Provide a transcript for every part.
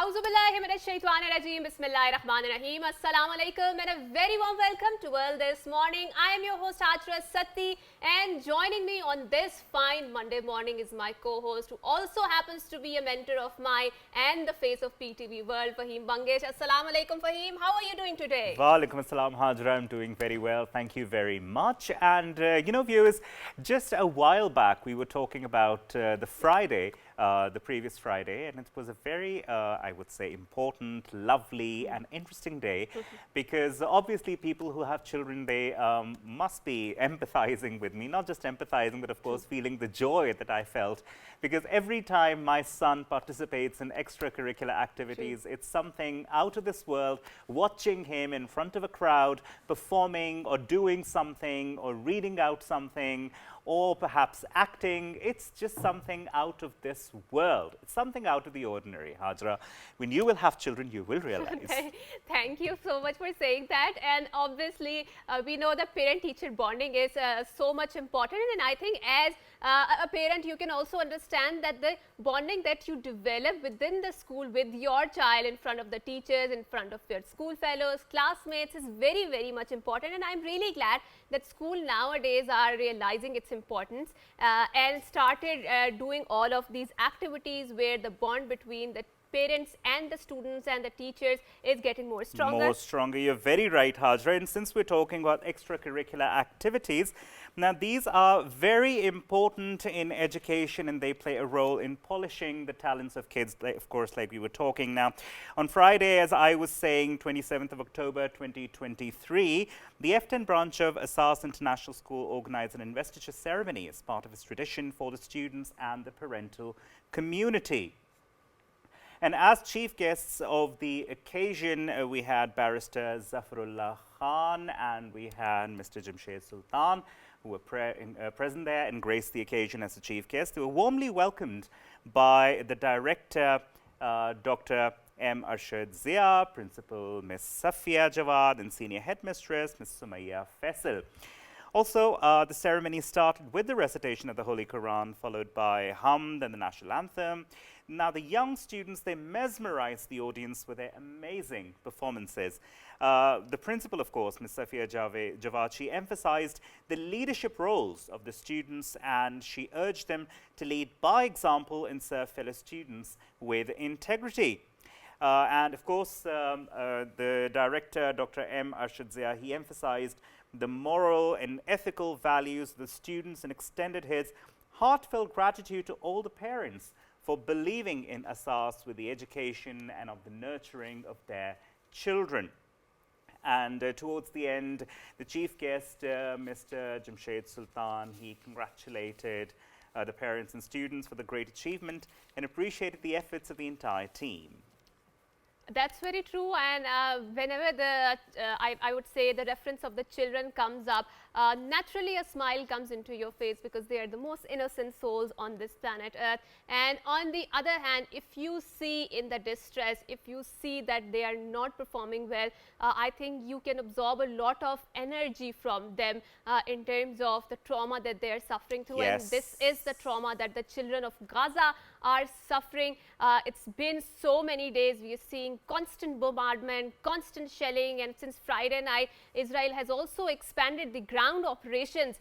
Auzubillahiminash-shaytanir-rajeem. Bismillahir-rahmanir-rahim. Assalamu-alaikum and a very warm welcome to World This Morning. I am your host Hajra Satti, and joining me on this fine Monday morning is my co-host, who also happens to be a mentor of mine and the face of PTV World, Fahim Bangesh. Assalamu-alaikum, Fahim. How are you doing today? Walaikum assalam, Hajra. I'm doing very well. Thank you very much. And, viewers, just a while back we were talking about the previous Friday, and it was a very, I would say, important, lovely and interesting day because obviously people who have children, they must be empathizing with me, not just empathizing, but of course feeling the joy that I felt, because every time my son participates in extracurricular activities, it's something out of this world. Watching him in front of a crowd performing or doing something or reading out something or perhaps acting, it's just something out of this world. It's something out of the ordinary, Hajra. When you will have children, you will realize. Thank you so much for saying that. And obviously, we know that parent-teacher bonding is so much important. And I think as a parent, you can also understand that the bonding that you develop within the school with your child in front of the teachers, in front of your school fellows, classmates is very, very much important. And I'm really glad that school nowadays are realizing its importance and started doing all of these activities where the bond between the parents and the students and the teachers is getting more stronger. More stronger. You're very right, Hajra. And since we're talking about extracurricular activities, now these are very important in education and they play a role in polishing the talents of kids, of course, like we were talking. Now, on Friday, as I was saying, 27th of October 2023, the F10 branch of Asas International School organized an investiture ceremony as part of its tradition for the students and the parental community. And as chief guests of the occasion, we had Barrister Zafarullah Khan and we had Mr. Jamshed Sultan, who were present there and graced the occasion as the chief guest. They were warmly welcomed by the director, Dr. M. Arshad Zia, Principal Ms. Safia Jawad, and Senior Headmistress Ms. Sumaya Faisal. Also, the ceremony started with the recitation of the Holy Quran, followed by Hamd and the national anthem. Now, the young students, they mesmerized the audience with their amazing performances. The principal, of course, Ms. Safia Jawad, she emphasized the leadership roles of the students and she urged them to lead by example and serve fellow students with integrity. And of course, the director, Dr. M. Arshad Zia, he emphasized the moral and ethical values of the students and extended his heartfelt gratitude to all the parents for believing in Asas with the education and of the nurturing of their children. And towards the end, the chief guest, Mr. Jamshed Sultan, he congratulated the parents and students for the great achievement and appreciated the efforts of the entire team. That's very true, and whenever I would say the reference of the children comes up, naturally a smile comes into your face because they are the most innocent souls on this planet Earth. And on the other hand, if you see in the distress, if you see that they are not performing well, I think you can absorb a lot of energy from them in terms of the trauma that they are suffering through. Yes. And this is the trauma that the children of Gaza are suffering. It's been so many days. We are seeing constant bombardment, constant shelling, and since Friday night, Israel has also expanded the ground operations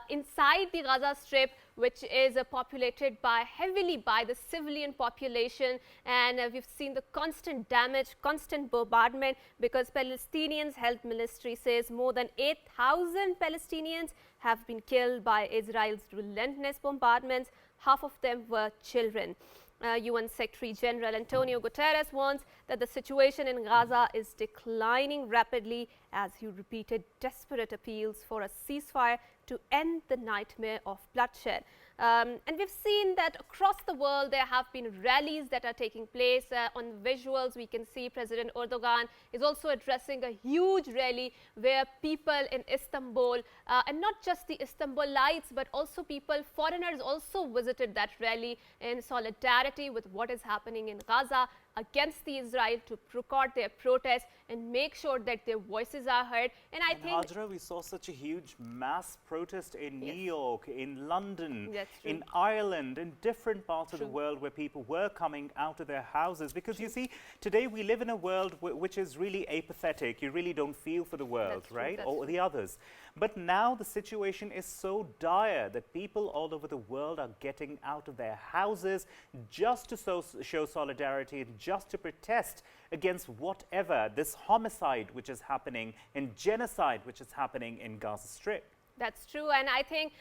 inside the Gaza Strip, which is populated heavily by the civilian population, and we've seen the constant damage, constant bombardment, because Palestinians Health Ministry says more than 8,000 Palestinians have been killed by Israel's relentless bombardments. Half of them were children. UN Secretary General Antonio Guterres warns that the situation in Gaza is declining rapidly as he repeated desperate appeals for a ceasefire to end the nightmare of bloodshed. And we've seen that across the world there have been rallies that are taking place. On visuals, we can see President Erdogan is also addressing a huge rally where people in Istanbul, and not just the Istanbulites, but also foreigners also visited that rally in solidarity with what is happening in Gaza. against the Israel to record their protests and make sure that their voices are heard. And I think Hajra, we saw such a huge mass protest in New Yes. York, in London, That's true. in Ireland, in different parts of the True. world where people were coming out of their houses. Because you see, today we live in a world which is really apathetic. You really don't feel for the world, That's true, right? that's Or the others. But now the situation is so dire that people all over the world are getting out of their houses just to show solidarity and just to protest against whatever this homicide which is happening and genocide which is happening in Gaza Strip. That's true, and I think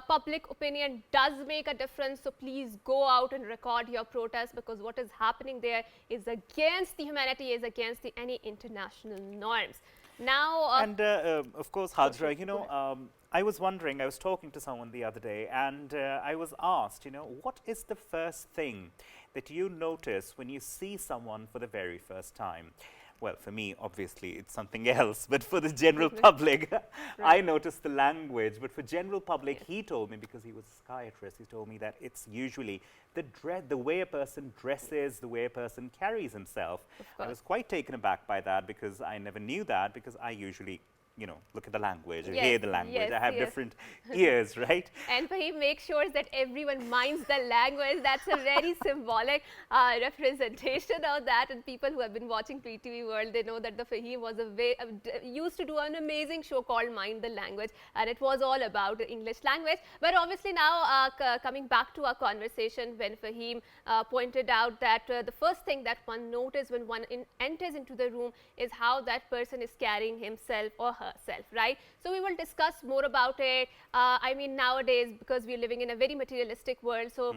public opinion does make a difference. So please go out and record your protest, because what is happening there is against the humanity, is against any international norms. Now, And of course, Hajra, you know, I was wondering, I was talking to someone the other day, and I was asked, you know, what is the first thing that you notice when you see someone for the very first time? Well, for me, obviously, it's something else, but for the general public, I noticed the language. But for general public, he told me, because he was a psychiatrist, he told me that it's usually the way a person dresses, the way a person carries himself. I was quite taken aback by that, because I never knew that, because I usually, you know, look at the language or Yes, hear the language. yes, I have yes. different ears, right? and he makes sure that everyone minds the language. That's a very symbolic representation of that. And people who have been watching PTV World, they know that the Fahim was used to do an amazing show called Mind the Language, and it was all about the English language. But obviously now, coming back to our conversation, when Fahim pointed out that the first thing that one notices when one enters into the room is how that person is carrying himself or herself, right? So we will discuss more about it. I mean, nowadays, because we're living in a very materialistic world, so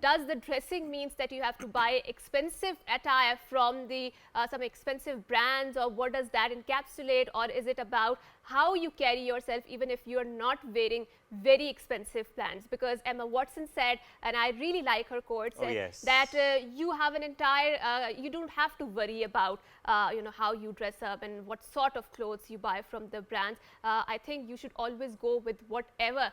does the dressing means that you have to buy expensive attire from the some expensive brands, or what does that encapsulate? Or is it about how you carry yourself, even if you're not wearing very expensive brands? Because Emma Watson said, and I really like her quote, said that you have an entire, you don't have to worry about, you know, how you dress up and what sort of clothes you buy from the brands. I think you should always go with whatever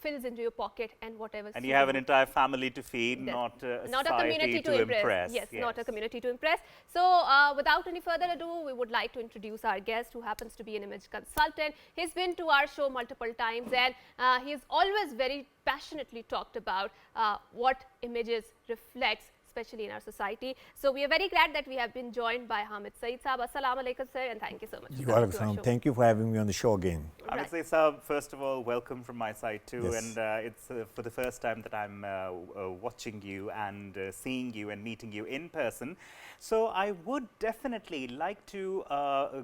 fills into your pocket and whatever. And you have an entire family to feed, Yes. not a community to impress. Yes, not a community to impress. So without any further ado, we would like to introduce our guest, who happens to be an image consultant. He's been to our show multiple times, and he's always very passionately talked about what images reflects, especially in our society. So we are very glad that we have been joined by Hamid Saeed Saab. Assalamu alaikum, sir, and thank you so much. Thank you for having me on the show again. I would say, Saab, first of all, welcome from my side too. Yes. And it's for the first time that I'm watching you and seeing you and meeting you in person. So I would definitely like to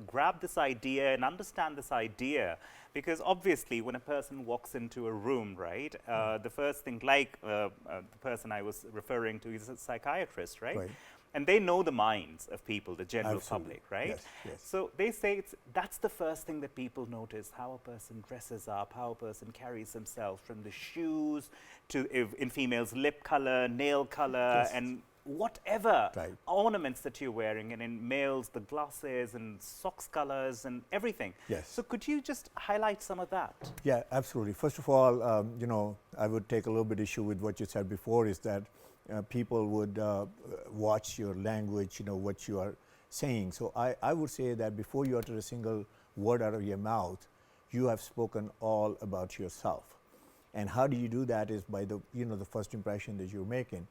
grab this idea and understand this idea, because obviously when a person walks into a room, right, the first thing, like the person I was referring to is a psychiatrist, right? And they know the minds of people, the general public, right? Yes, yes. So they say that's the first thing that people notice, how a person dresses up, how a person carries himself, from the shoes to, in females, lip color, nail color, and whatever ornaments that you're wearing, and in males, the glasses and socks colors and everything. Yes. So could you just highlight some of that? Yeah, absolutely. First of all, you know, I would take a little bit issue with what you said before, is that people would watch your language, you know, what you are saying. So I would say that before you utter a single word out of your mouth, you have spoken all about yourself. And how do you do that is by the, you know, the first impression that you're making.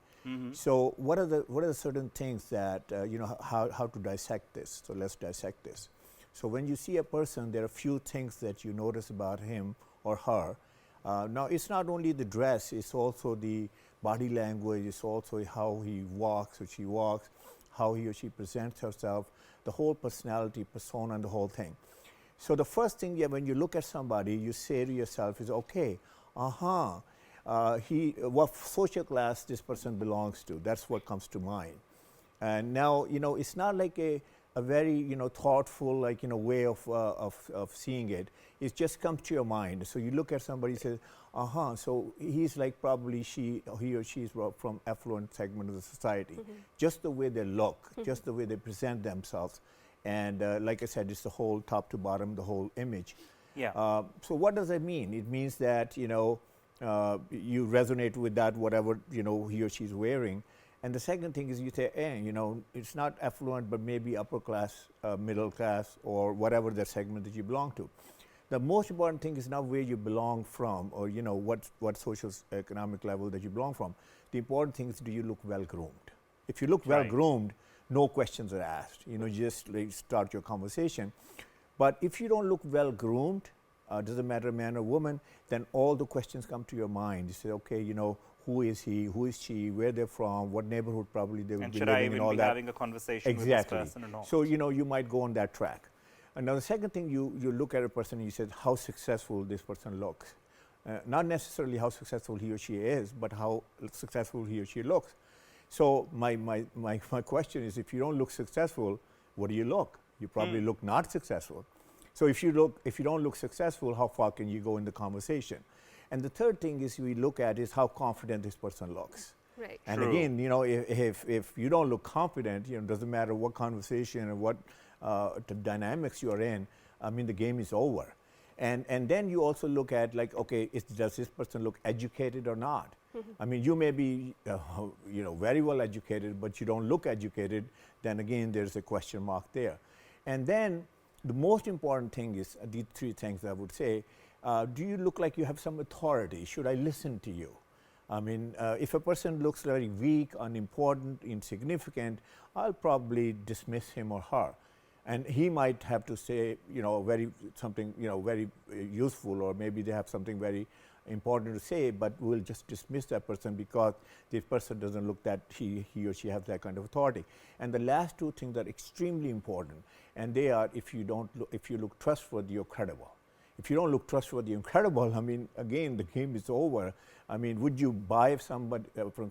So what are the certain things that, you know, how to dissect this? So let's dissect this. So when you see a person, there are a few things that you notice about him or her. Now, it's not only the dress, it's also the body language, it's also how he walks or she walks, how he or she presents herself, the whole personality, persona, and the whole thing. So the first thing, when you look at somebody, you say to yourself is, okay, what social class this person belongs to. That's what comes to mind. And now, you know, it's not like a very, you know, thoughtful, like, you know, way of seeing it. It just comes to your mind. So you look at somebody and say, so he's like probably he or she is from affluent segment of the society. Just the way they look, just the way they present themselves. And like I said, it's the whole top to bottom, the whole image. Yeah. So what does that mean? It means that, you know, you resonate with that, whatever, you know, he or she's wearing. And the second thing is you say, you know, it's not affluent, but maybe upper class, middle class, or whatever the segment that you belong to. The most important thing is not where you belong from, or you know what social economic level that you belong from. The important thing is, do you look well groomed? If you look well groomed, no questions are asked. You know, you just like, start your conversation. But if you don't look well groomed, doesn't matter man or woman, then all the questions come to your mind. You say, okay, you know, who is he, who is she, where they're from, what neighborhood probably they would be living in, all that. And should I even be having a conversation with this person or not? So, you know, you might go on that track. And now the second thing, you look at a person and you say how successful this person looks. Not necessarily how successful he or she is, but how successful he or she looks. So my question is, if you don't look successful, what do you look? You probably look not successful. So if you don't look successful, how far can you go in the conversation? And the third thing is we look at is how confident this person looks. Right. And again, you know, if you don't look confident, you know, doesn't matter what conversation or what the dynamics you are in, I mean, the game is over. And then you also look at like, okay, does this person look educated or not? I mean, you may be, you know, very well educated, but you don't look educated. Then again, there's a question mark there. And then the most important thing is these three things I would say. Do you look like you have some authority? Should I listen to you? I mean, if a person looks very weak, unimportant, insignificant, I'll probably dismiss him or her. And he might have to say, you know, something, you know, very useful, or maybe they have something very important to say, but we'll just dismiss that person because this person doesn't look that he or she has that kind of authority. And the last two things are extremely important, and they are if you look trustworthy or credible. If you don't look trustworthy and credible, I mean, again, the game is over. I mean, would you buy from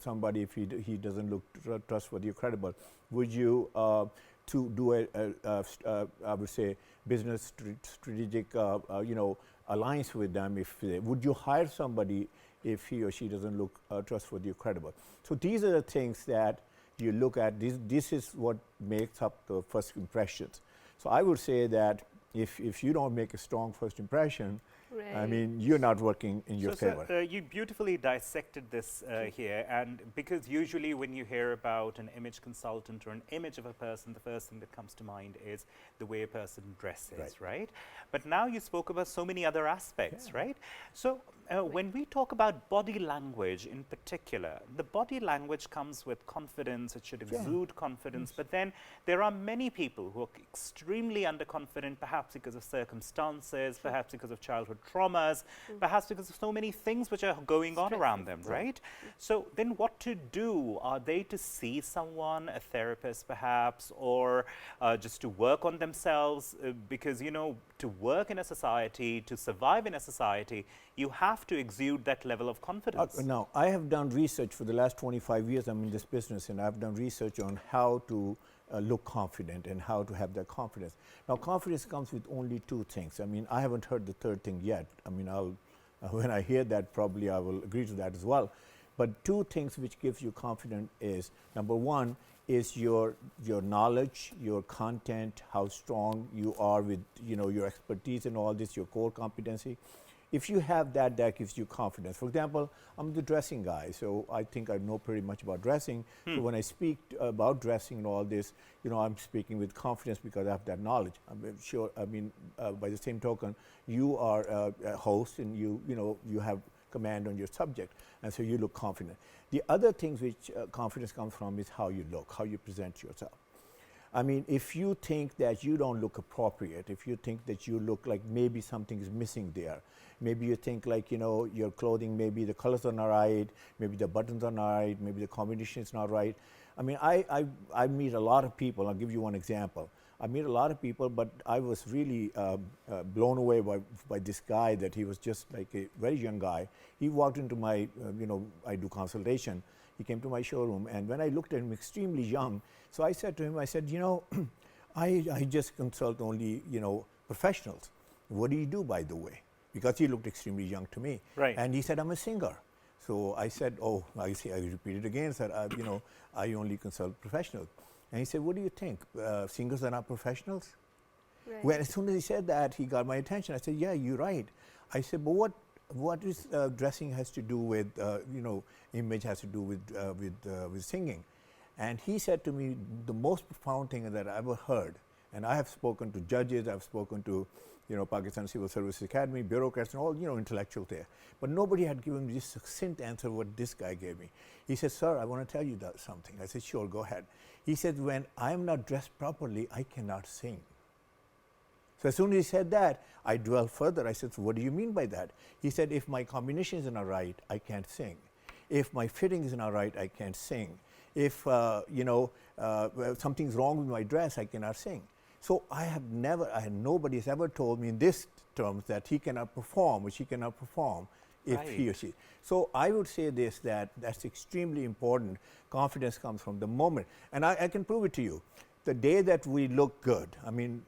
somebody if he doesn't look trustworthy or credible? Would you to do I would say business strategic you know, alliance with them? Would you hire somebody if he or she doesn't look trustworthy or credible? So these are the things that you look at. This is what makes up the first impressions. So I would say that if you don't make a strong first impression, I mean, you're not working in your favor. So you beautifully dissected this here, and because usually when you hear about an image consultant or an image of a person, the first thing that comes to mind is the way a person dresses, right? But now you spoke about so many other aspects, right? So when we talk about body language in particular, the body language comes with confidence, it should exude confidence, but then there are many people who are extremely underconfident, perhaps because of circumstances, perhaps because of childhood traumas, perhaps because of so many things which are going on around them, right? So then what to do? Are they to see someone, a therapist perhaps, or just to work on themselves? Because, you know, to work in a society, to survive in a society, you have to exude that level of confidence. Now, I have done research for the last 25 years. I'm in this business, and I've done research on how to look confident and how to have that confidence. Now, confidence comes with only two things. I mean, I haven't heard the third thing yet. I mean, when I hear that, probably I will agree to that as well. But two things which gives you confidence is, number one, is your knowledge, your content, how strong you are with, you know, your expertise and all this, your core competency. If you have that, that gives you confidence. For example, I'm the dressing guy, so I think I know pretty much about dressing. So when I speak about dressing and all this, you know, I'm speaking with confidence because I have that knowledge. I'm sure, I mean, by the same token, you are a host and you know, you have command on your subject, and so you look confident. The other things which confidence comes from is how you look, how you present yourself. I mean, if you think that you don't look appropriate, if you think that you look like maybe something is missing there, maybe you think like, you know, your clothing, maybe the colors are not right, maybe the buttons are not right, maybe the combination is not right. I mean, I meet a lot of people. I'll give you one example. I meet a lot of people, but I was really blown away by this guy that he was just like a very young guy. He walked into my, you know, I do consultation. He came to my showroom, and when I looked at him, extremely young, so I said to him, I said, you know, I just consult only, you know, professionals. What do you do, by the way? Because he looked extremely young to me. Right. And he said, I'm a singer. So I said, oh, I repeated again, said, you know, I only consult professionals. And he said, what do you think? Singers are not professionals? Right. Well, as soon as he said that, he got my attention. I said, yeah, you're right. I said, but what is dressing has to do with, you know, image has to do with singing? And he said to me the most profound thing that I ever heard, and I have spoken to judges, I've spoken to, Pakistan Civil Service Academy, bureaucrats, and all, intellectuals there. But nobody had given me this succinct answer what this guy gave me. He said, sir, I want to tell you something. I said, sure, go ahead. He said, when I am not dressed properly, I cannot sing. So as soon as he said that, I dwelled further. I said, so what do you mean by that? He said, if my combination is not right, I can't sing. If my fitting is not right, I can't sing. If something's wrong with my dress, I cannot sing. So nobody has ever told me in this terms that he cannot perform, which he cannot perform if he or she. So I would say this, that's extremely important. Confidence comes from the moment. And I can prove it to you. The day that we look good, I mean,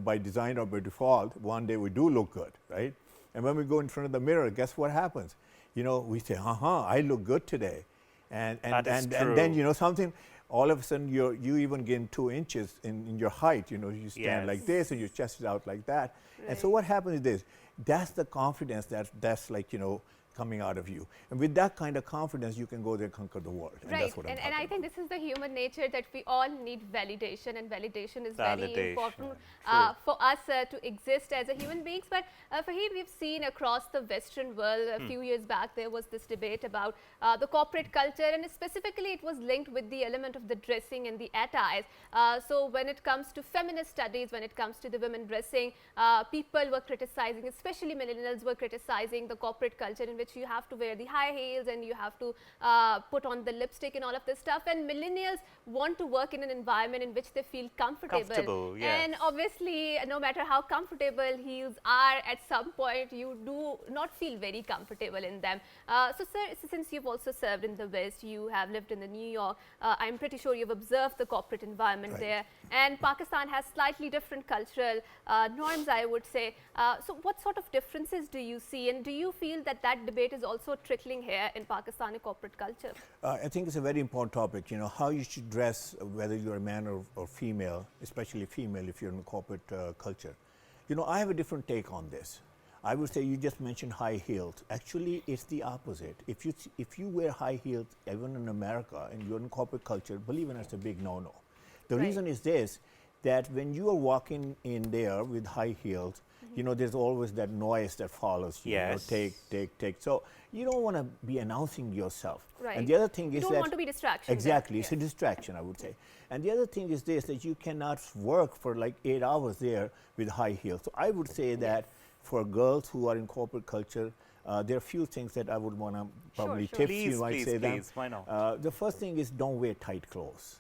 by design or by default, one day we do look good, right? And when we go in front of the mirror, guess what happens? We say, I look good today. And then, something, all of a sudden you even gain 2 inches in your height. You stand like this and your chest is out like that. Right. And so what happens is this, that's the confidence that's like, coming out of you. And with that kind of confidence, you can go there and conquer the world. Right. And that's what and I think this is the human nature that we all need validation, and validation is very important for us to exist as a human beings. But Fahim, we've seen across the Western world a few years back, there was this debate about the corporate culture, and specifically it was linked with the element of the dressing and the attires. So when it comes to feminist studies, when it comes to the women dressing, people were criticizing, especially millennials were criticizing the corporate culture in which you have to wear the high heels and you have to put on the lipstick and all of this stuff. And millennials want to work in an environment in which they feel comfortable. Yes. And obviously, no matter how comfortable heels are, at some point you do not feel very comfortable in them. So sir, since you've also served in the West, you have lived in the New York, I'm pretty sure you've observed the corporate environment there. And Pakistan has slightly different cultural norms, I would say. So what sort of differences do you see, and do you feel that debate is also trickling here in Pakistani corporate culture? I think it's a very important topic, how you should dress, whether you're a man or female, especially female if you're in the corporate culture. I have a different take on this. I would say you just mentioned high heels. Actually, it's the opposite. If you wear high heels, even in America, and you're in corporate culture, believe it, it's a big no-no. The reason is this, that when you are walking in there with high heels, there's always that noise that follows you. Yes. Take. So you don't want to be announcing yourself. Right. And the other thing is you don't want to be distraction. Exactly. It's a distraction, I would say. And the other thing is this, that you cannot work for like 8 hours there with high heels. So I would say that for girls who are in corporate culture, there are a few things that I would want to probably tips you might say them. Why not? The first thing is don't wear tight clothes.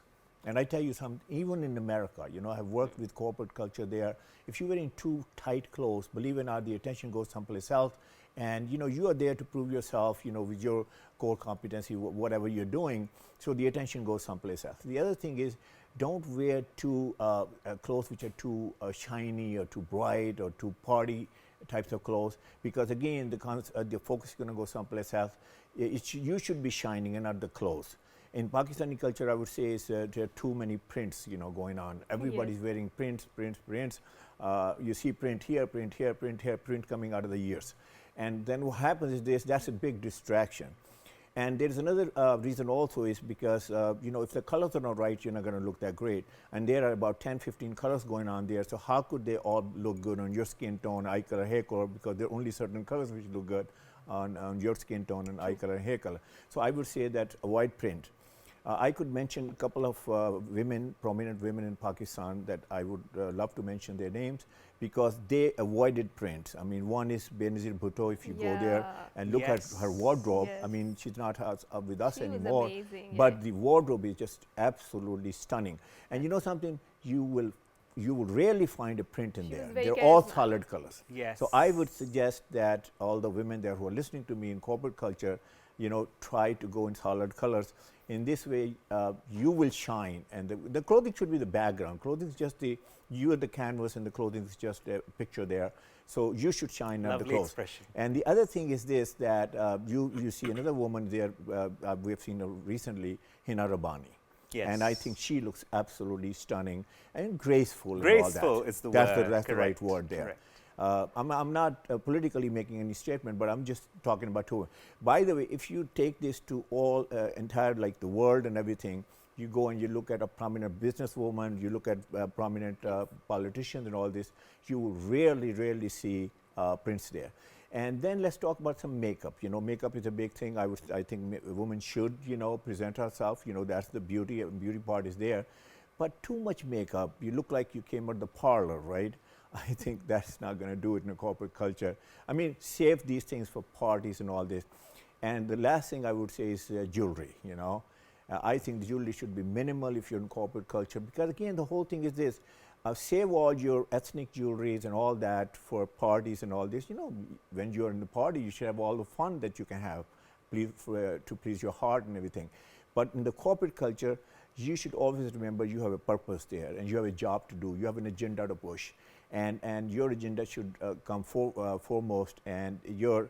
And I tell you something, even in America, I've worked with corporate culture there. If you're wearing too tight clothes, believe it or not, the attention goes someplace else. And, you are there to prove yourself, with your core competency, whatever you're doing. So the attention goes someplace else. The other thing is don't wear clothes which are too shiny or too bright or too party types of clothes, because again, the focus is going to go someplace else. You should be shining and not the clothes. In Pakistani culture, I would say there are too many prints, going on. Everybody's wearing prints. You see print here, print coming out of the ears. And then what happens is that's a big distraction. And there's another reason also is because, if the colors are not right, you're not going to look that great. And there are about 10, 15 colors going on there. So how could they all look good on your skin tone, eye color, hair color, because there are only certain colors which look good on your skin tone and eye color and hair color. So I would say that avoid print. I could mention a couple of prominent women in Pakistan that I would love to mention their names, because they avoided print. I mean, one is Benazir Bhutto, if you go there and look at her wardrobe. I mean, she's not with us anymore, but the wardrobe is just absolutely stunning. And something, you will rarely find a print in there. They're all solid colors. Yes. So I would suggest that all the women there who are listening to me in corporate culture, try to go in solid colors. In this way, you will shine, and the clothing should be the background. Clothing is just you are the canvas, and the clothing is just a picture there. So you should shine, not the clothes. Expression. And the other thing is this, that you see another woman there, we have seen her recently, Hina Rabbani. Yes. And I think she looks absolutely stunning and graceful. Graceful and all that. is the word. That's the right word there. Correct. I'm not politically making any statement, but I'm just talking about her. By the way, if you take this to all entire, like the world and everything, you go and you look at a prominent businesswoman, you look at prominent politicians and all this, you will rarely see prints there. And then let's talk about some makeup. You know, makeup is a big thing. I think a woman should, you know, present herself. You know, that's the beauty. Beauty part is there. But too much makeup, you look like you came out of the parlor, right? I think that's not going to do it in a corporate culture. I mean, save these things for parties and all this. And the last thing I would say is jewelry, you know. I think the jewelry should be minimal if you're in corporate culture, because again, the whole thing is this. Save all your ethnic jewelries and all that for parties and all this. You know, when you're in the party, you should have all the fun that you can have to please your heart and everything. But in the corporate culture, you should always remember you have a purpose there and you have a job to do. You have an agenda to push. And your agenda should come foremost, and your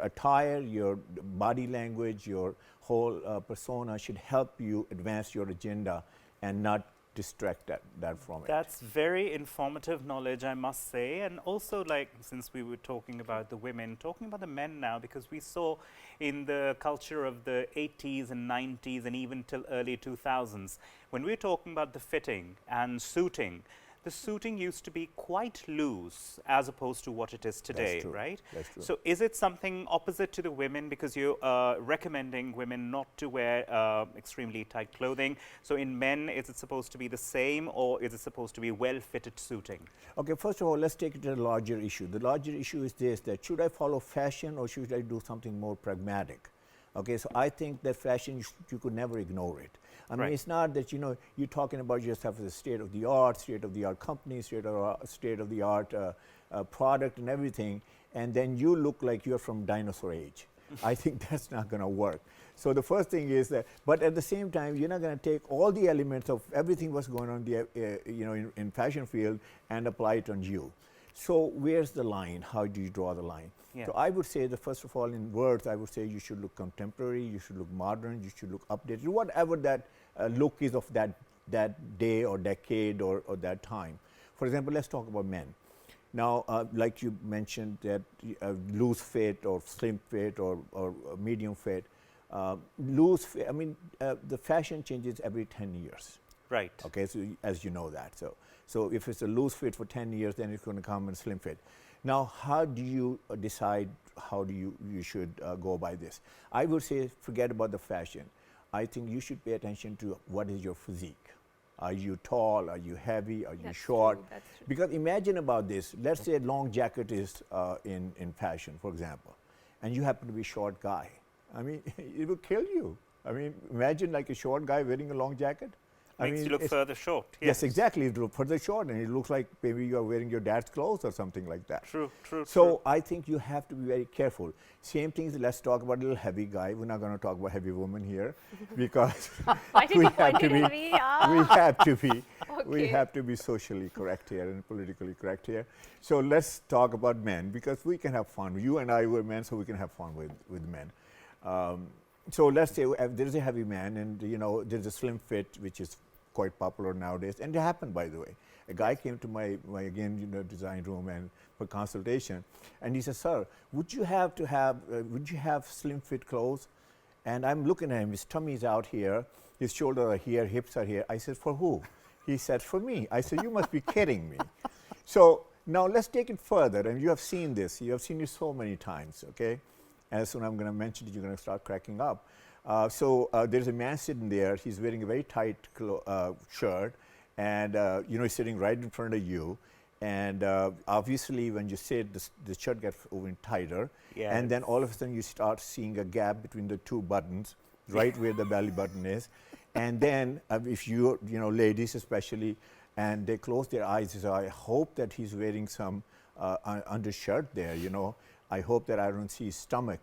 attire, your body language, your whole persona should help you advance your agenda and not distract that from it. That's very informative knowledge, I must say. And also, like, since we were talking about the women, talking about the men now, because we saw in the culture of the 80s and 90s and even till early 2000s, when we were talking about the fitting and suiting, the suiting used to be quite loose as opposed to what it is today, right? That's true. So is it something opposite to the women, because you're recommending women not to wear extremely tight clothing? So in men, is it supposed to be the same, or is it supposed to be well-fitted suiting? Okay, first of all, let's take it to the larger issue. The larger issue is this, that should I follow fashion or should I do something more pragmatic? Okay, so I think that fashion, you could never ignore it. I mean, it's not that, you know, you're talking about yourself as a state-of-the-art company, state-of-the-art product and everything, and then you look like you're from dinosaur age. I think that's not going to work. So the first thing is that, but at the same time, you're not going to take all the elements of everything what's going on in fashion field and apply it on you. So where's the line? How do you draw the line? Yeah. So I would say that first of all, in words, I would say you should look contemporary, you should look modern, you should look updated, whatever that look is of that day or decade or that time. For example, let's talk about men. Now, like you mentioned, that loose fit or slim fit or medium fit, loose fit, I mean, the fashion changes every 10 years. Right. Okay, so as you know that. So if it's a loose fit for 10 years, then it's going to come in slim fit. Now, how do you decide how do you should go by this? I would say forget about the fashion. I think you should pay attention to what is your physique. Are you tall? Are you heavy? Are you short? True, that's true. Because imagine about this. Let's say a long jacket is in fashion, for example, and you happen to be a short guy. I mean, it will kill you. I mean, imagine like a short guy wearing a long jacket. Makes you look further short. Yes, exactly. It looks further short, and it looks like maybe you are wearing your dad's clothes or something like that. True. So I think you have to be very careful. Same things. Let's talk about a little heavy guy. We're not going to talk about heavy woman here, because we have to be. We have to be socially correct here and politically correct here. So let's talk about men, because we can have fun. You and I were men, so we can have fun with men. So let's say there's a heavy man, and you know there's a slim fit, which is quite popular nowadays, and it happened, by the way. A guy came to my design room and for consultation, and he said, "Sir, would you have slim fit clothes?" And I'm looking at him. His tummy's out here, his shoulders are here, hips are here. I said, "For who?" He said, "For me." I said, "You must be kidding me." So now let's take it further, and you have seen this. You have seen it so many times, okay? As soon as I'm going to mention it, you're going to start cracking up. So there's a man sitting there. He's wearing a very tight shirt, and he's sitting right in front of you. And obviously, when you sit, the shirt gets even tighter. Yeah, and then all of a sudden, you start seeing a gap between the two buttons, right where the belly button is. And then, if ladies especially, and they close their eyes, they say, "I hope that he's wearing some undershirt there, I hope that I don't see his stomach,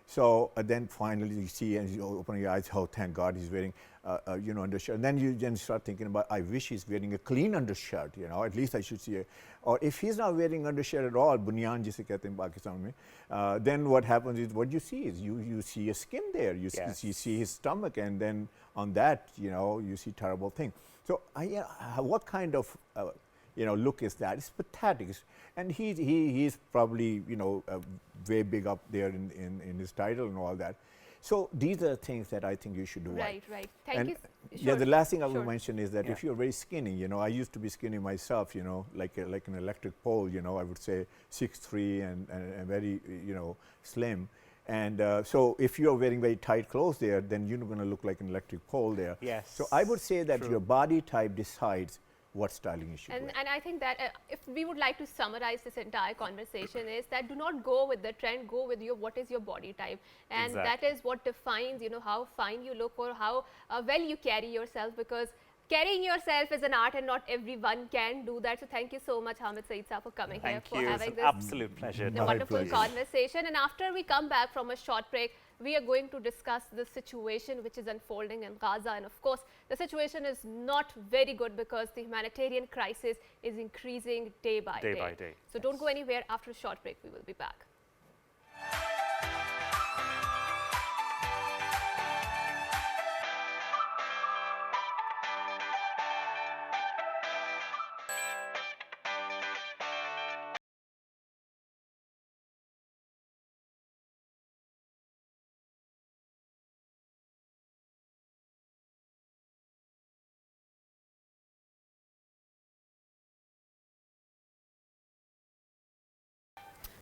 So then finally you see, and you open your eyes, oh, thank God he's wearing, undershirt. And then you start thinking about, I wish he's wearing a clean undershirt, at least I should see it. Or if he's not wearing undershirt at all, bunyan jise kehte hain Pakistan mein, then what happens is, what you see is, you see a skin there, you see his stomach, and then on that, you see terrible thing. So what kind of look is that? It's pathetic. And he's probably, way big up there in his title and all that. So these are things that I think you should avoid. Right, right. Thank And you. yeah, the last thing I Sure. will mention is that Yeah. if you're very skinny, you know, I used to be skinny myself, you know, like an electric pole, you know, I would say 6'3" and very, you know, slim. And so if you're wearing very tight clothes there, then you're going to look like an electric pole there. Yes. So I would say that True. your body type decides what styling you should wear. And I think that if we would like to summarize this entire conversation is that do not go with the trend, go with what is your body type, and that Exactly. is what defines, you know, how fine you look or how well you carry yourself, because carrying yourself is an art and not everyone can do that. So thank you so much, Hamid Saeed Sir, for coming here, Thank for you. It's having an this absolute pleasure. the My wonderful pleasure. conversation. And after we come back from a short break, we are going to discuss the situation which is unfolding in Gaza. And of course, the situation is not very good because the humanitarian crisis is increasing day by day. Day by day, So don't go anywhere. After a short break, we will be back.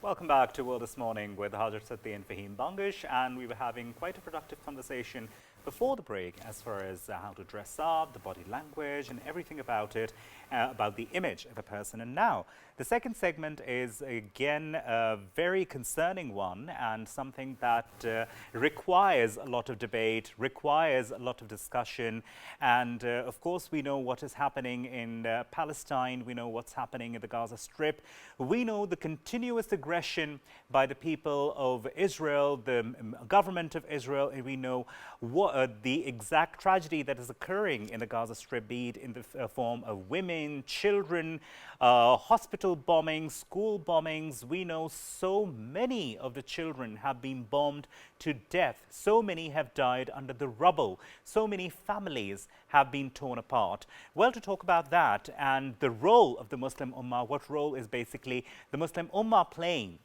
Welcome back to World This Morning with Hajat Satti and Fahim Bangish, and we were having quite a productive conversation before the break as far as how to dress up, the body language and everything about it, about the image of a person. And now the second segment is again a very concerning one and something that requires a lot of debate, requires a lot of discussion. And of course we know what is happening in Palestine, we know what's happening in the Gaza Strip, we know the continuous aggression by the people of Israel, the government of Israel, and we know what the exact tragedy that is occurring in the Gaza Strip, be it in the form of women, children, hospital bombings, school bombings. We know so many of the children have been bombed to death. So many have died under the rubble. So many families have been torn apart. Well, to talk about that and the role of the Muslim Ummah, what role is basically the Muslim Ummah playing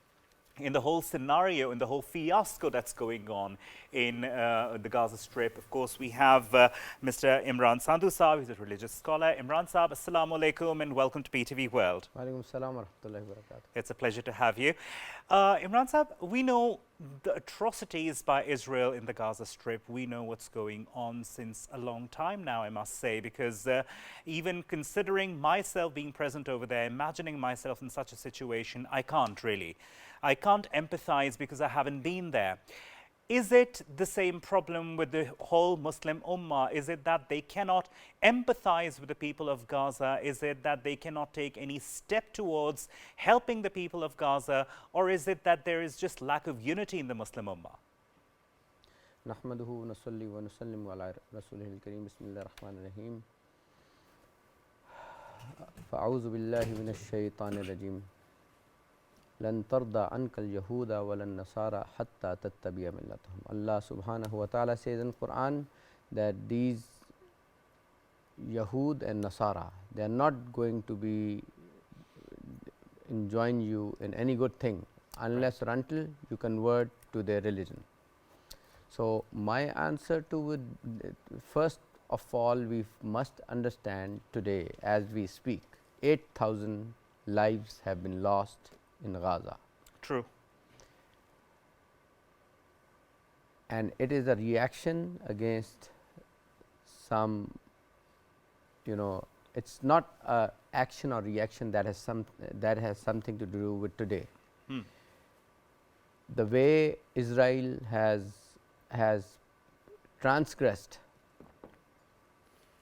in the whole scenario, in the whole fiasco that's going on in the Gaza Strip. Of course, we have Mr. Imran Sandhu Saab, he's a religious scholar. Imran Saab, assalamu alaikum and welcome to PTV World. Walaikum salam wa rahmatullahi wa barakatuh. It's a pleasure to have you. Imran Saab, we know the atrocities by Israel in the Gaza Strip. We know what's going on since a long time now, I must say, because even considering myself being present over there, imagining myself in such a situation, I can't really. I can't empathize because I haven't been there. Is it the same problem with the whole Muslim Ummah? Is it that they cannot empathize with the people of Gaza? Is it that they cannot take any step towards helping the people of Gaza? Or is it that there is just lack of unity in the Muslim Ummah? Nahmaduhu wa nusalli wa nusallimu ala rasulihil kareem. Bismillahir rahmanir rahim. Fa'auzu billahi minash shaitanir rajim. لن ترضى عنك اليهود ولا النصارى حتى تتبع ملتهم. Allah subhanahu wa ta'ala says in Quran that these Yahud and Nasara, they are not going to be enjoin you in any good thing unless or until you convert to their religion. So my answer to would, first of all, we must understand today as we speak, 8,000 lives have been lost in Gaza. True. And it is a reaction against some, you know, it's not a action or reaction that has something to do with today. The way Israel has transgressed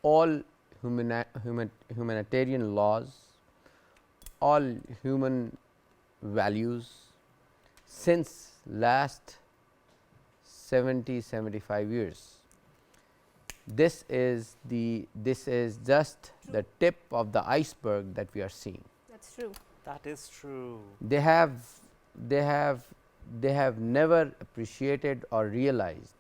all humanitarian laws, all human values since last 70-75 years. This is just the tip of the iceberg that we are seeing. That's true. That is true. They have never appreciated or realized.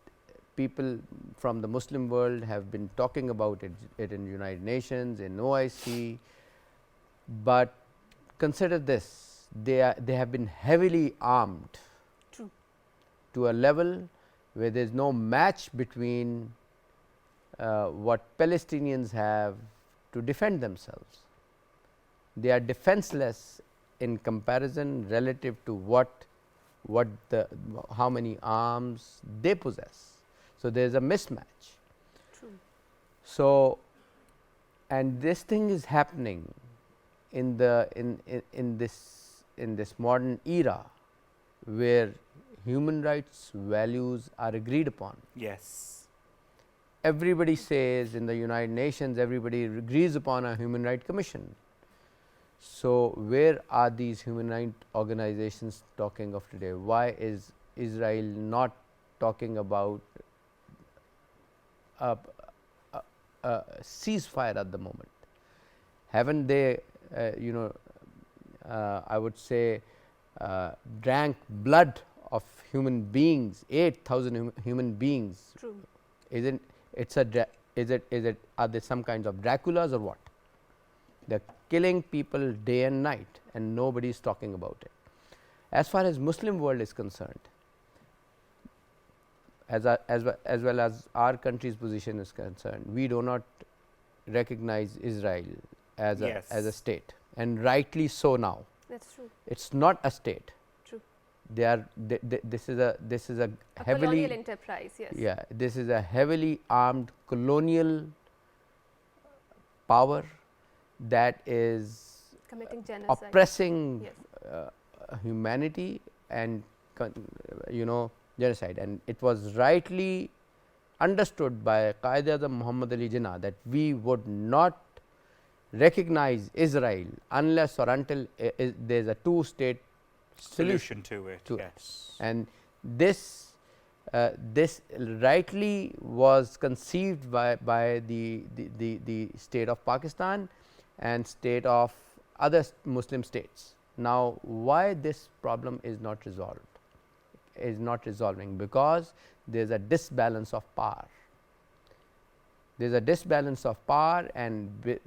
People from the Muslim world have been talking about it in United Nations, in OIC, but consider this: they have been heavily armed True. to a level where there is no match between what Palestinians have to defend themselves. They are defenseless in comparison relative to how many arms they possess. So, there is a mismatch. True. So, and this thing is happening in this modern era, where human rights values are agreed upon. Yes. Everybody says in the United Nations, everybody agrees upon a human rights commission. So, where are these human rights organizations talking of today? Why is Israel not talking about a ceasefire at the moment? Haven't they, I would say, drank blood of human beings, 8,000 human beings? True. Isn't are they some kinds of Draculas or what? They're killing people day and night, and nobody is talking about it. As far as Muslim world is concerned, as well as our country's position is concerned, we do not recognize Israel as a state, and rightly so now. That's true. It's not a state. True. This is a heavily colonial enterprise. Yes. Yeah, this is a heavily armed colonial power that is Committing genocide. oppressing Yes. humanity and genocide, and it was rightly understood by Qaeda Muhammad Ali Jinnah that we would not recognize Israel unless or until there is a two-state Solution to it. Yes. And this rightly was conceived by the state of Pakistan and state of other Muslim states. Now, why this problem is not resolved? Is not resolving because there is a disbalance of power. There is a disbalance of power, and the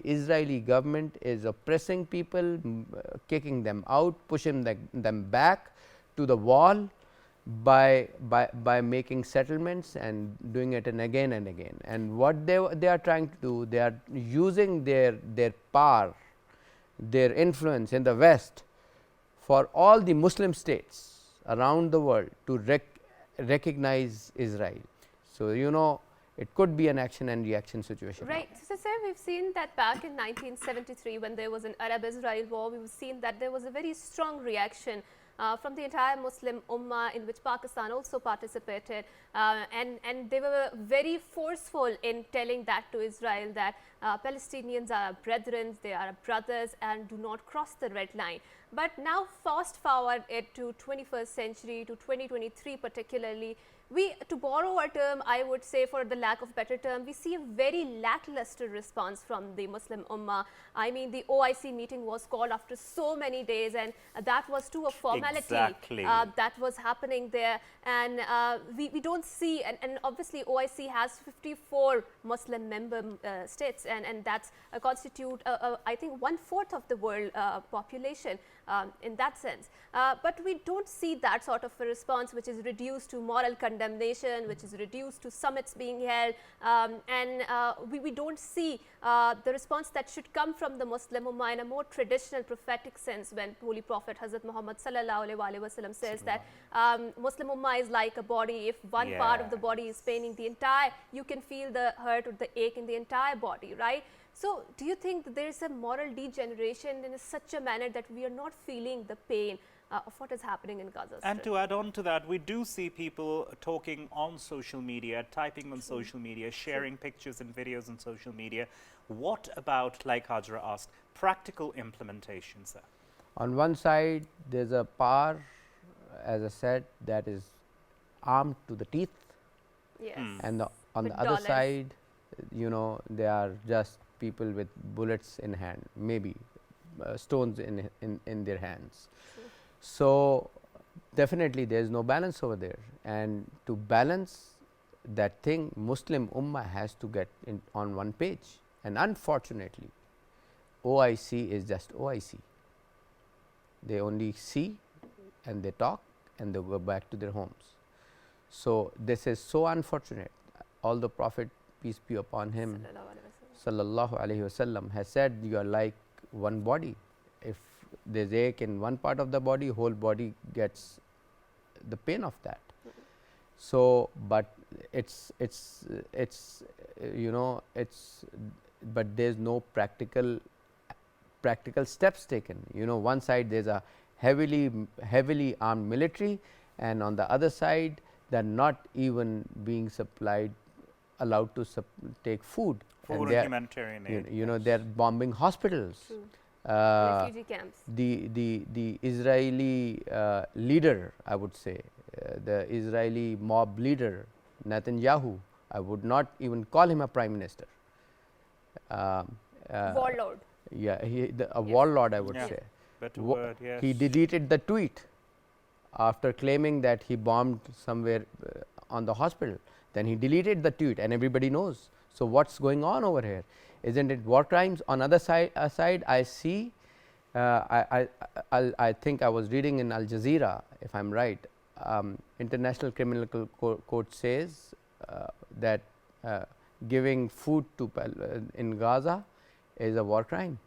Israeli government is oppressing people, kicking them out, pushing them back to the wall by making settlements and doing it again and again. And what they are trying to do, they are using their power, their influence in the West for all the Muslim states around the world to recognize Israel. So, it could be an action and reaction situation. Right. So, sir, we've seen that back in 1973 when there was an Arab-Israel war, we've seen that there was a very strong reaction from the entire Muslim Ummah, in which Pakistan also participated, and they were very forceful in telling that to Israel that Palestinians are our brethren, they are our brothers, and do not cross the red line. But now fast forward it to 21st century, to 2023 particularly, to borrow a term, I would say, for the lack of better term, we see a very lackluster response from the Muslim Ummah. I mean, the OIC meeting was called after so many days, and that was to a formality. Exactly. That was happening there, and we don't see, and obviously OIC has 54 Muslim member states, and that's constitute, I think, 1/4 of the world population in that sense. But we don't see that sort of a response, which is reduced to moral condemnation, which is reduced to summits being held, and we don't see the response that should come from the Muslim Ummah in a more traditional prophetic sense, when Holy Prophet Hazrat Muhammad sallallahu alaihi wasallam says that Muslim Ummah is like a body. If one part of the body is paining the entire, you can feel the hurt or the ache in the entire body, right? So, do you think that there is a moral degeneration in such a manner that we are not feeling the pain of what is happening in Gaza? And to add on to that, we do see people talking on social media, typing on social media, sharing pictures and videos on social media. What about, like Hajra asked, practical implementation, sir? On one side, there is a power, as I said, that is armed to the teeth. Yes. And on With the other dollars. side, they are just people with bullets in hand, maybe stones in their hands. True. So, definitely there is no balance over there, and to balance that thing, Muslim Ummah has to get on one page, and unfortunately OIC is just OIC. They only see and they talk and they go back to their homes. So, this is so unfortunate. Although Prophet, peace be upon him, sallallahu alaihi wasallam, has said you are like one body. If there is ache in one part of the body, whole body gets the pain of that. So, but it's you know, but there is no practical steps taken. You know, one side there is a heavily armed military, and on the other side they are not even being allowed to take food. Food and humanitarian aid. You know, they are bombing hospitals. Refugee camps. The Israeli leader, I would say, the Israeli mob leader Netanyahu, I would not even call him a prime minister. Warlord. Yeah, a warlord, I would Yeah. say. Better word, yes. He deleted the tweet after claiming that he bombed somewhere on the hospital. Then he deleted the tweet, and everybody knows. So, what's going on over here? Isn't it war crimes? On other side, I see. I think I was reading in Al Jazeera, if I'm right. International Criminal Court says that giving food to in Gaza is a war crime.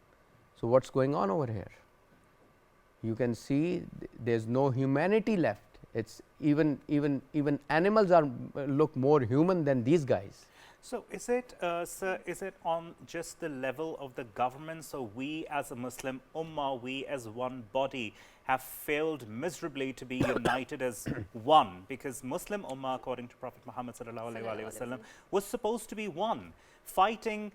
So, what's going on over here? You can see there's no humanity left. It's even animals are look more human than these guys. So, is it, sir, is it on just the level of the government? So, we as a Muslim Ummah, we as one body have failed miserably to be united as one, because Muslim Ummah, according to Prophet Muhammad sallallahu alaihi wasallam, was supposed to be one, fighting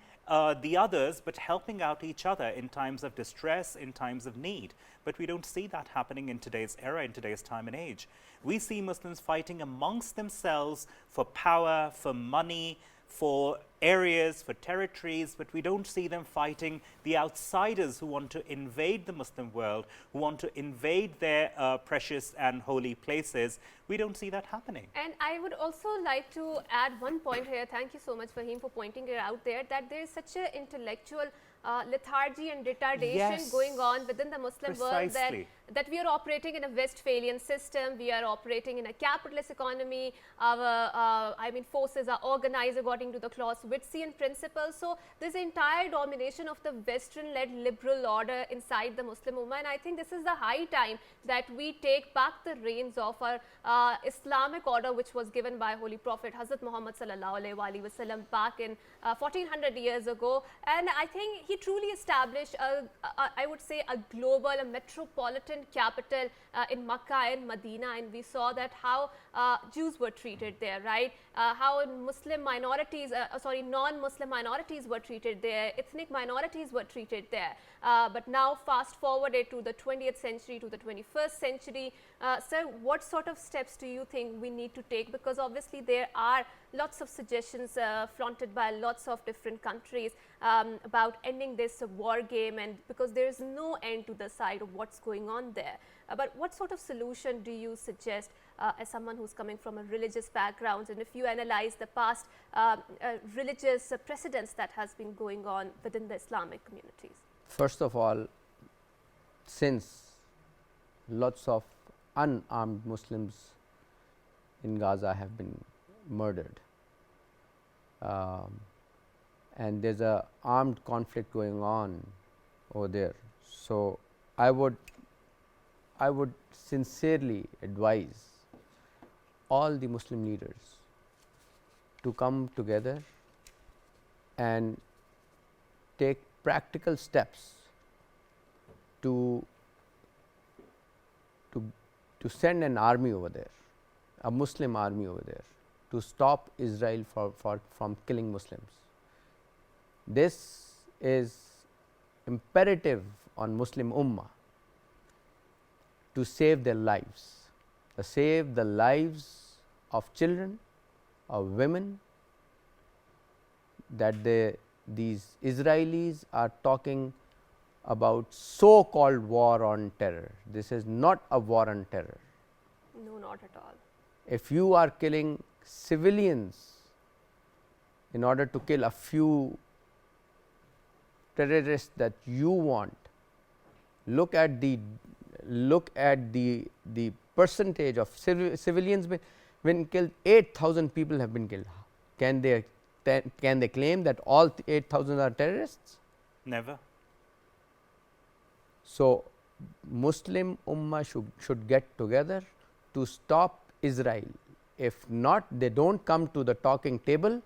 the others but helping out each other in times of distress, in times of need. But we don't see that happening in today's era, in today's time and age. We see Muslims fighting amongst themselves for power, for money, for areas, for territories, but we don't see them fighting the outsiders who want to invade the Muslim world, who want to invade their precious and holy places. We don't see that happening. And I would also like to add one point here. Thank you so much, Fahim, for pointing it out there, that there is such an intellectual lethargy and retardation going on within the Muslim world, that we are operating in a Westphalian system, we are operating in a capitalist economy, our forces are organized according to the Clausewitzian principles. So, this entire domination of the Western-led liberal order inside the Muslim Ummah, and I think this is the high time that we take back the reins of our Islamic order, which was given by Holy Prophet Hazrat Muhammad sallallahu alaihi wasallam back in 1400 years ago. And I think he truly established I would say a global, a metropolitan capital in Makkah and Medina, and we saw that how Jews were treated there, right? How Muslim minorities, non-Muslim minorities were treated there, ethnic minorities were treated there. But now fast forwarded to the 20th century, to the 21st century. Sir, what sort of steps do you think we need to take? Because obviously there are lots of suggestions flaunted by lots of different countries about ending this war game, and because there is no end to the side of what's going on there. But what sort of solution do you suggest as someone who's coming from a religious background, and if you analyze the past religious precedents that has been going on within the Islamic communities? First of all, since lots of unarmed Muslims in Gaza have been murdered, and there's a armed conflict going on over there. So, I would sincerely advise all the Muslim leaders to come together and take practical steps to send an army over there, a Muslim army over there, to stop Israel from killing Muslims. This is imperative on Muslim Ummah to save their lives, to save the lives of children, of women, that these Israelis are talking about so-called war on terror. This is not a war on terror. No, not at all. If you are killing civilians in order to kill a few terrorists that you want, look at the percentage of civilians been killed, 8,000 people have been killed. Can they claim that all 8,000 are terrorists? Never. So, Muslim Ummah should get together to stop Israel. If not, they don't come to the talking table,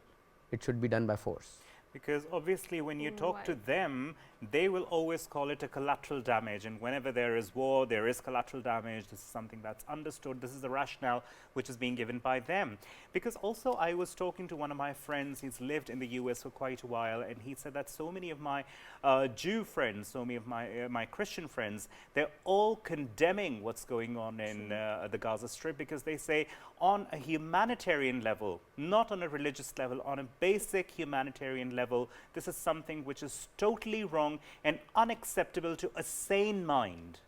it should be done by force. Because obviously when you talk to them, they will always call it a collateral damage, and whenever there is war, there is collateral damage. This is something that's understood. This is the rationale which is being given by them. Because also I was talking to one of my friends, he's lived in the US for quite a while, and he said that so many of my Jew friends, so many of my Christian friends, they're all condemning what's going on in the Gaza Strip, because they say on a humanitarian level, not on a religious level, on a basic humanitarian level, this is something which is totally wrong and unacceptable to a sane mind.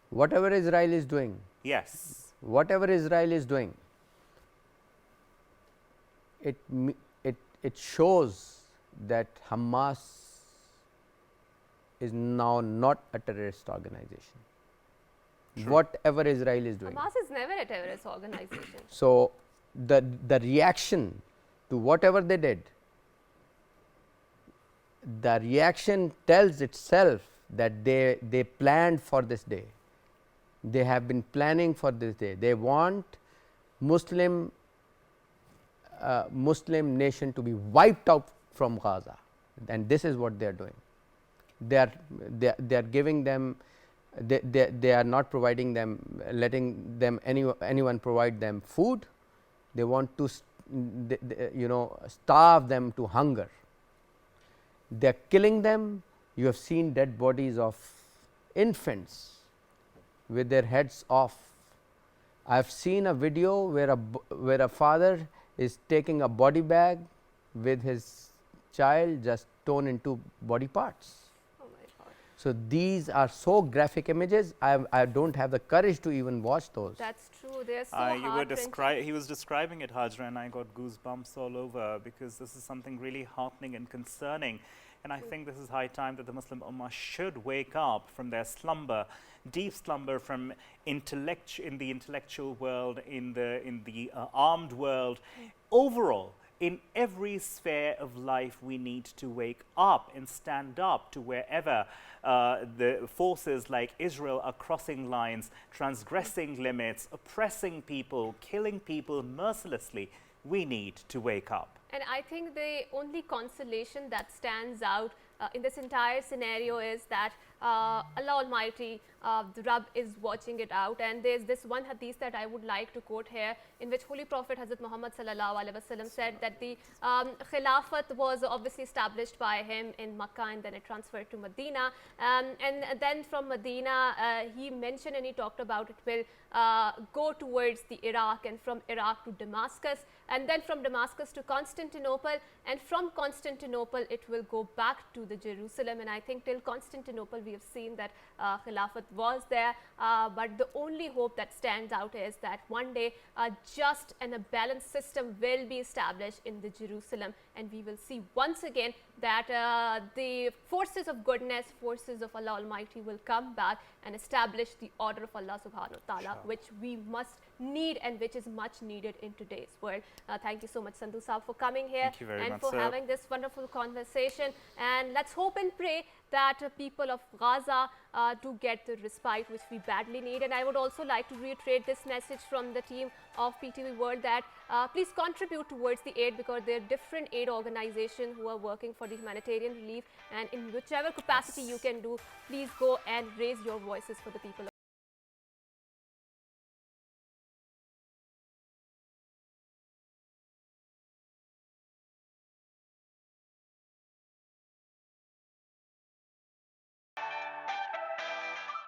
Whatever Israel is doing, Yes. whatever Israel is doing, it shows that Hamas is now not a terrorist organization. True. Whatever Israel is doing. Hamas is never a terrorist organization. So, the reaction to whatever they did, the reaction tells itself that they planned for this day. They have been planning for this day. They want Muslim nation to be wiped out from Gaza, and this is what they are doing. They are giving them. They are not providing them, letting them anyone provide them food. They want to starve them to hunger. They are killing them. You have seen dead bodies of infants with their heads off. I have seen a video where a father is taking a body bag with his child just torn into body parts. Oh my God. So, these are so graphic images, I don't have the courage to even watch those. That's true. They're so heart-wrenching. He was describing it, Hajra, and I got goosebumps all over, because this is something really heartening and concerning. And I think this is high time that the Muslim Ummah should wake up from their slumber, deep slumber from in the intellectual world, in the armed world. Overall, in every sphere of life, we need to wake up and stand up to wherever the forces like Israel are crossing lines, transgressing limits, oppressing people, killing people mercilessly. We need to wake up. And I think the only consolation that stands out in this entire scenario is that Allah Almighty, the Rabb, is watching it out. And there's this one hadith that I would like to quote here, in which Holy Prophet Hazrat Muhammad sallallahu alaihi wasallam said that the Khilafat was obviously established by him in Makkah, and then it transferred to Medina. And then from Medina, he mentioned and he talked about it will go towards the Iraq, and from Iraq to Damascus, and then from Damascus to Constantinople, and from Constantinople it will go back to the Jerusalem. And I think till Constantinople we have seen that Khilafat was there, but the only hope that stands out is that one day a just and a balanced system will be established in the Jerusalem, and we will see once again that the forces of goodness, forces of Allah Almighty will come back and establish the order of Allah subhanahu wa ta'ala, which we must need and which is much needed in today's world. Thank you so much, Sandhu Saab, for coming here and for having this wonderful conversation. And let's hope and pray that people of Gaza do get the respite which we badly need. And I would also like to reiterate this message from the team of PTV World that please contribute towards the aid, because there are different aid organizations who are working for the humanitarian relief, and in whichever capacity you can do, please go and raise your voices for the people of